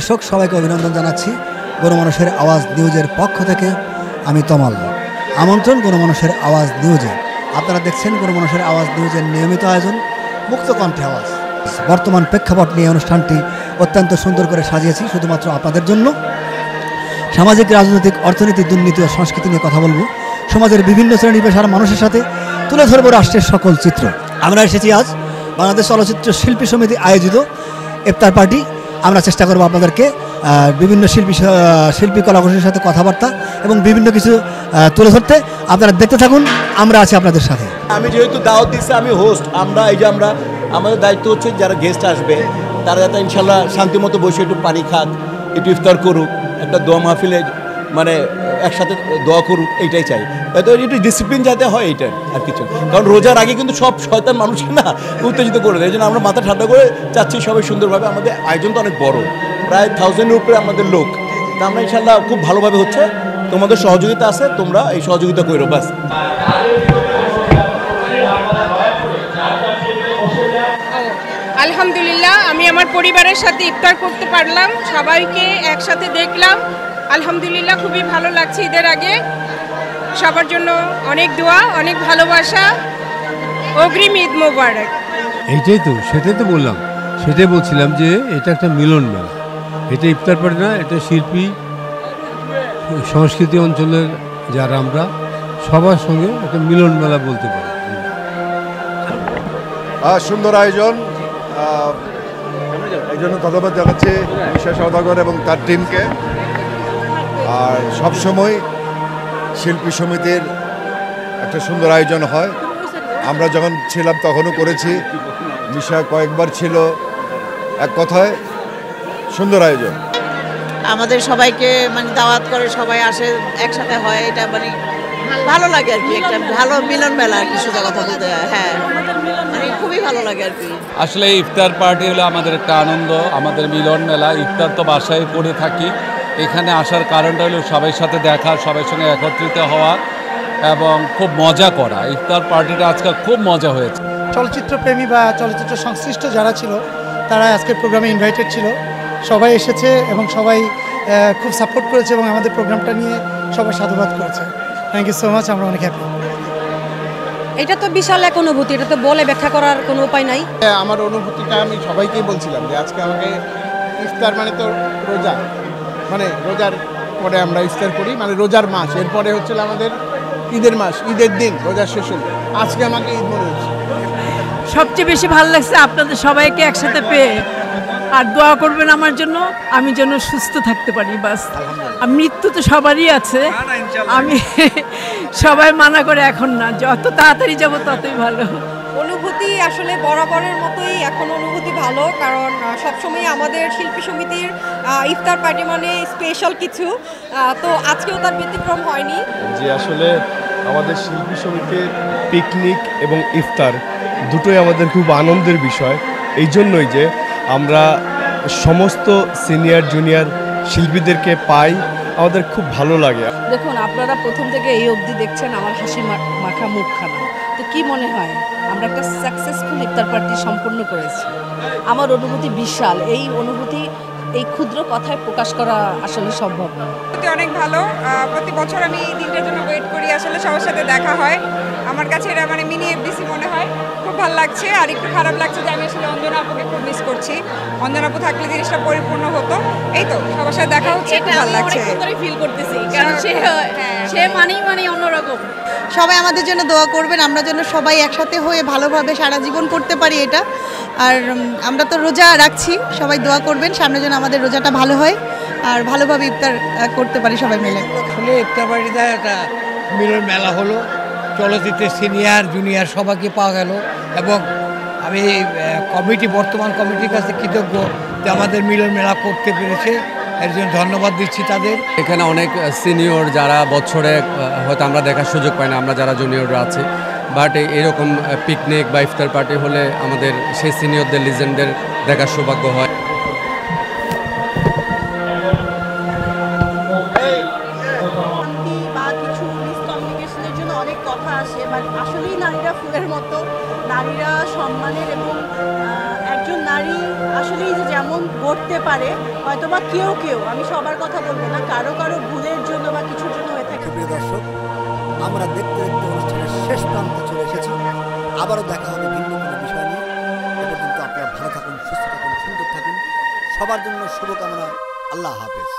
দর্শক সবাইকে অভিনন্দন জানাচ্ছি গণমানুষের আওয়াজ নিউজের পক্ষ থেকে। আমি তমাল। আমন্ত্রণ গণমানুষের আওয়াজ নিউজে। আপনারা দেখছেন গণমানুষের আওয়াজ নিউজের নিয়মিত আয়োজন মুক্ত কণ্ঠে আওয়াজ। বর্তমান প্রেক্ষাপট নিয়ে অনুষ্ঠানটি অত্যন্ত সুন্দর করে সাজিয়েছি শুধুমাত্র আপনাদের জন্য। সামাজিক, রাজনৈতিক, অর্থনীতি, দুর্নীতি ও সংস্কৃতি নিয়ে কথা বলবো। সমাজের বিভিন্ন শ্রেণী পেশার মানুষের সাথে তুলে ধরবো রাষ্ট্রের সকল চিত্র। আমরা এসেছি আজ বাংলাদেশ চলচ্চিত্র শিল্পী সমিতি আয়োজিত ইফতার পার্টি। আমরা চেষ্টা করবো আপনাদেরকে বিভিন্ন শিল্পী কলাকুশলীর সাথে কথাবার্তা এবং বিভিন্ন কিছু তুলে ধরতে। আপনারা দেখতে থাকুন, আমরা আছি আপনাদের সাথে। আমি যেহেতু দাওয়াত দিচ্ছি, আমি হোস্ট। আমরা আমাদের দায়িত্ব হচ্ছে যারা গেস্ট আসবে তারা যাতে ইনশাল্লাহ শান্তিমতো বসে একটু পানি খাক, একটু ইফতার করুক, একটা দোয়া মাহফিলে মানে একসাথে দোয়া করুক, এইটাই চাই। তো একটু ডিসিপ্লিন যাতে হয় এইটাই, আর কিছু। কারণ রোজার আগে কিন্তু সব শয়তান মানুষকে না উত্তেজিত করে দেয়। এই জন্য আমরা মাথা ঠান্ডা করে চাচ্ছি সবাই সুন্দরভাবে। আমাদের আয়োজন তো অনেক বড়, প্রায় 1000-এর উপরে আমাদের লোক। তা আমরা ইনশাল্লাহ খুব ভালোভাবে হচ্ছে। তোমাদের সহযোগিতা আছে, তোমরা এই সহযোগিতা করো বাস। আলহামদুলিল্লাহ, আমি আমার পরিবারের সাথে ইফতার করতে পারলাম, সবাইকে একসাথে দেখলাম। আলহামদুলিল্লাহ, খুবই ভালো লাগছে। ঈদের আগে সবার জন্য অনেক দোয়া, অনেক ভালোবাসা। অগ্রিম ঈদ মোবারক। এইটাই তো, সেটাই তো বললাম, সেটাই বলছিলাম যে এটা একটা মিলন মেলা। এটা ইফতার পার্টি না, এটা শিল্পী সংস্কৃতি অঞ্চলের যারা আমরা সবার সঙ্গে একটা মিলন মেলা বলতে পারি। সুন্দর আয়োজন, এই জন্য ধন্যবাদ জানাচ্ছি মিশা সওদাগর এবং তার টিমকে। আর সবসময় শিল্পী সমিতির একটা সুন্দর আয়োজন হয়। আমরা যখন ছিলাম তখনও করেছি, মিশা কয়েকবার ছিল। এক কথায় সুন্দর আয়োজন। আমাদের সবাইকে মানে দাওয়াত করে, সবাই আসে, একসাথে হয়, এটা মানে ভালো লাগে আর কি। একটা ভালো মিলন মেলা আর কি, সোজা কথা বলতে। হ্যাঁ, মানে খুবই ভালো লাগে আর কি। আসলে ইফতার পার্টি হলো আমাদের একটা আনন্দ, আমাদের মিলন মেলা। ইফতার তো বাসায় করে থাকি, এখানে আসার কারণটা হলো সবার সাথে দেখা, সবার সঙ্গে একত্রিত হওয়া এবং খুব মজা করা। ইফতার পার্টিটা আজকাল খুব মজা হয়েছে। চলচ্চিত্র প্রেমী বা চলচ্চিত্র সংশ্লিষ্ট যারা ছিল তারা আজকের প্রোগ্রামে ইনভাইটেড ছিল। সবাই এসেছে এবং সবাই খুব সাপোর্ট করেছে এবং আমাদের প্রোগ্রামটা নিয়ে সবাই সাধুবাদ করেছে। থ্যাংক ইউ সো মাচ, আমরা অনেক হ্যাপি। এটা তো বিশাল এক অনুভূতি, এটা তো বলে ব্যাখ্যা করার কোনো উপায় নাই। আমার অনুভূতিটা আমি সবাইকেই বলছিলাম যে আজকে আমাকে ইফতার মানে তো রোজা, মানে রোজার পরে আমরা ইফতার করি, মানে রোজার মাস। এরপরে হচ্ছিল আমাদের ঈদের মাস, ঈদের দিন, রোজার শেষ হল। আজকে আমাকে ঈদ মনে হচ্ছে। সবচেয়ে বেশি ভালো লাগছে আপনাদের সবাইকে একসাথে পেয়ে। আর দোয়া করবেন আমার জন্য, আমি যেন সুস্থ থাকতে পারি বাস। মৃত্যু তো সবারই আছে, আমি সবাই মানা করে এখন না, যত তাড়াতাড়ি যাব ততই ভালো। অনুভূতি আসলে বরাবরের মতোই এখন অনুভূতি ভালো, কারণ সবসময় আমাদের শিল্পী সমিতির ইফতার পার্টি মানে স্পেশাল কিছু। তো আজকেও তার ব্যতিক্রম হয়নি। যে আসলে আমাদের শিল্পী সমিতির পিকনিক এবং ইফতার দুটোই আমাদের খুব আনন্দের বিষয়। এই জন্যই যে আমরা সমস্ত সিনিয়র জুনিয়র শিল্পীদেরকে পাই, আমাদের খুব ভালো লাগে। দেখুন, আপনারা প্রথম থেকে এই অবধি দেখছেন আমার হাসি মাখা মুখখানা। তো কি মনে হয় আমরা একটা সাকসেসফুল ইফতার পার্টি সম্পূর্ণ করেছি? আমার অনুভূতি বিশাল। এই অনুভূতি এই ক্ষুদ্র কথায় প্রকাশ করা আসলে সম্ভব না। অনেক ভালো। প্রতি বছর আমি এই দিনটার জন্য ওয়েট করি, আসলে সবার সাথে দেখা হয়। আমার কাছে এটা মানে মিনি এফডিসি মনে হয়। খুব ভালো লাগছে। আর একটু খারাপ লাগছে যে আমি আসলে অঞ্জনা আপুকে খুব মিস করছি। অঞ্জনা আপু থাকলে জিনিসটা পরিপূর্ণ হতো। এই তো সবার সাথে দেখা হচ্ছে, খুব ভালো লাগছে। আমি ফিল করতেছি, কারণ সে মানেই অন্যরকম। সবাই আমাদের জন্য দোয়া করবেন, আমরা যেন সবাই একসাথে হয়ে ভালোভাবে সারা জীবন করতে পারি এটা। আর আমরা তো রোজা রাখছি, সবাই দোয়া করবেন সামনে যেন আমাদের রোজাটা ভালো হয় আর ভালোভাবে ইফতার করতে পারি সবাই মিলে। আসলে ইফতার পার্টিতে একটা মিলন মেলা হলো, চলচ্চিত্রের সিনিয়র জুনিয়র সবাইকে পাওয়া গেল। এবং আমি বর্তমান কমিটির কাছে কৃতজ্ঞ যে আমাদের মিলন মেলা করতে পেরেছে, এর জন্য ধন্যবাদ দিচ্ছি তাদের। এখানে অনেক সিনিয়র যারা বছরে হয়তো আমরা দেখার সুযোগ পাই না, আমরা যারা জুনিয়ররা আছি, বাট এরকম পিকনিক বা ইফতার পার্টি হলে আমাদের সেই সিনিয়রদের লিজেন্ডদের দেখার সৌভাগ্য হয়। অনেক কথা আসে, বাট আসলেই নারীরা ফুলের মতো, নারীরা সম্মানের এবং একজন নারী আসলে যে যেমন ঘটতে পারে, হয়তোবা কেউ কেউ, আমি সবার কথা বলবো না, কারো কারো ভুলের জন্য বা কিছুর জন্য হয়ে থাকে। প্রিয় দর্শক, আমরা দেখতে দেখতে অনুষ্ঠানের শেষ প্রান্তে চলে এসেছি। আবারও দেখা হবে ভিন্ন কোনো বিষয় নিয়ে। এ পর্যন্ত আপনারা ভালো থাকুন, সুস্থ থাকুন, সুন্দর থাকুন। সবার জন্য শুভকামনা। আল্লাহ হাফেজ।